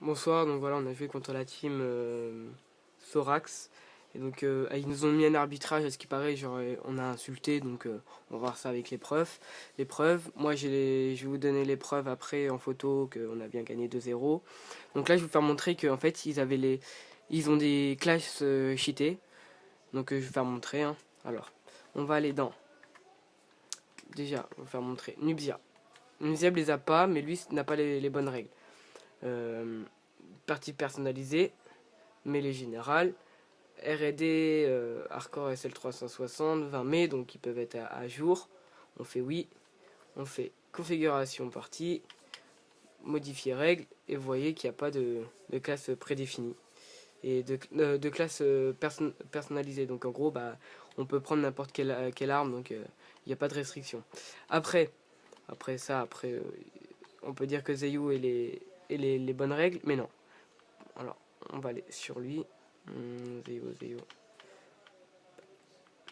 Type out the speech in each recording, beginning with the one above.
Bonsoir, donc voilà, on a joué contre la team Thorax. Et donc ils nous ont mis un arbitrage, à ce qui paraît, genre on a insulté, donc on va voir ça avec les preuves. Moi je vais vous donner les preuves après en photo qu'on a bien gagné 2-0. Donc là je vais vous faire montrer qu'en fait ils ont des classes cheatées. Donc je vais vous faire montrer. Hein. Alors, on va aller dans. Déjà, on va vous faire montrer. Nubia. Nubia les a pas, mais lui n'a pas les bonnes règles. Partie personnalisée, mêlée générale, R&D, Hardcore SL360, 20 mai, donc ils peuvent être à jour. On fait oui, on fait configuration partie, modifier règles, et vous voyez qu'il n'y a pas de classe prédéfinie et de classe personnalisée. Donc en gros, on peut prendre n'importe quelle arme, donc il n'y a pas de restriction. Après, on peut dire que Zeyu est les bonnes règles, mais non. Alors, on va aller sur lui. Zeyu.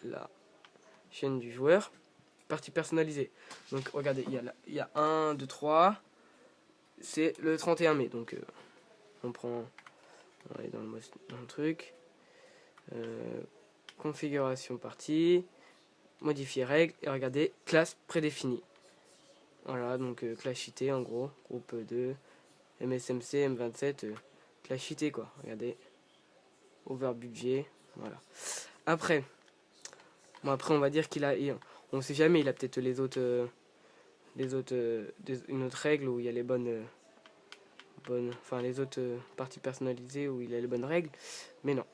La chaîne du joueur. Partie personnalisée. Donc, regardez, il y a 1, 2, 3. C'est le 31 mai. Donc, on va aller dans le truc. Configuration partie. Modifier règles. Et regardez, classe prédéfinie. Voilà, donc classe cheatée en gros. Groupe 2. MSMC, M27. Classe cheatée quoi. Regardez. Over budget. Voilà. Après, on va dire on sait jamais, il a peut-être une autre règle où il y a les enfin les autres parties personnalisées où il a les bonnes règles, mais non.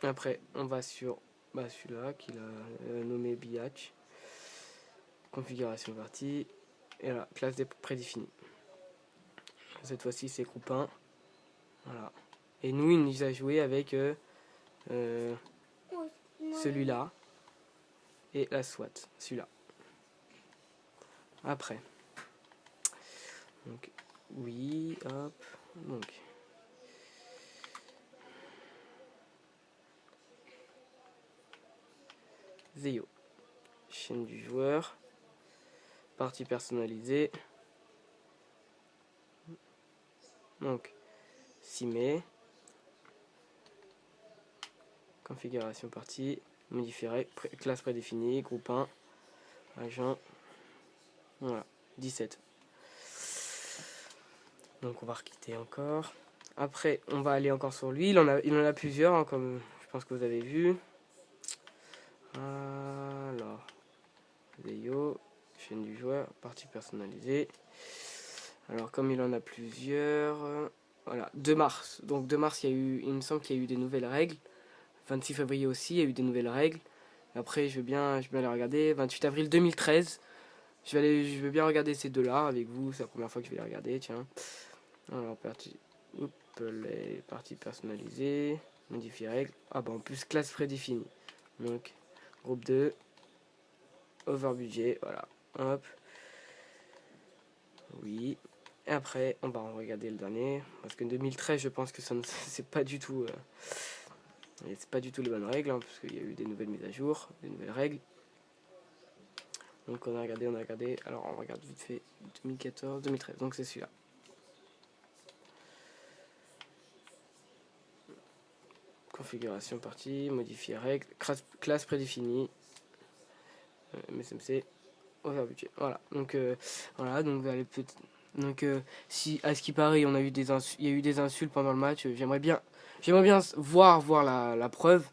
Après, on va sur celui-là qu'il a nommé Biatch. Configuration partie. Et là, classe prédéfinie. Cette fois-ci, c'est groupe 1. Voilà. Et nous, il nous a joué avec celui-là et la SWAT, celui-là. Après, donc oui, hop, donc Zeyo, chaîne du joueur, partie personnalisée, donc 6 mai, configuration partie, modifier classe prédéfinie, groupe 1, agent, voilà, 17. Donc on va requitter encore. Après, on va aller encore sur lui. Il en a plusieurs, hein, comme je pense que vous avez vu. Alors, Zeyo, chaîne du joueur, partie personnalisée. Alors, comme il en a plusieurs, voilà, 2 mars. Donc 2 mars, il me semble qu'il y a eu des nouvelles règles. 26 février aussi, il y a eu des nouvelles règles. Après, je veux bien les regarder. 28 avril 2013. Je veux bien regarder ces deux-là avec vous. C'est la première fois que je vais les regarder, tiens. Alors, les parties personnalisées, modifier règles. En plus, classe prédéfinie. Donc, groupe 2, over budget, voilà. Hop. Oui. Et après, on va en regarder le dernier. Parce que 2013, je pense que c'est pas du tout. C'est pas du tout les bonnes règles, hein, parce qu'il y a eu des nouvelles mises à jour, des nouvelles règles. Donc on a regardé. Alors on regarde vite fait 2014, 2013. Donc c'est celui-là. Configuration partie, modifier règles, classe prédéfinie, MSMC, over budget. Voilà. Donc donc vous allez peut-être. Donc si à ce qui paraît, il y a eu des insultes pendant le match. J'aimerais bien voir la preuve.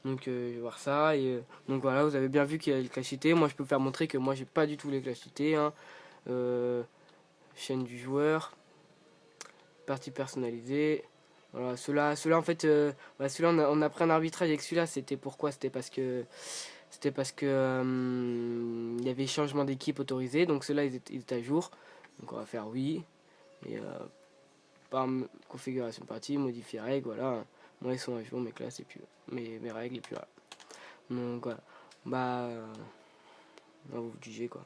Donc je vais voir ça et donc voilà, vous avez bien vu qu'il y a les classités. Moi je peux vous faire montrer que moi j'ai pas du tout les classités, hein. Chaîne du joueur, partie personnalisée. Voilà, ceux-là en fait celui-là on a pris un arbitrage avec celui-là, c'était pourquoi? C'était parce que il y avait changement d'équipe autorisé, donc ceux-là ils étaient à jour. Donc on va faire oui et par configuration partie, modifier règles, voilà. Moi ils sont à jour, mes classes et puis mes règles et puis voilà. Donc voilà. Vous jugez quoi.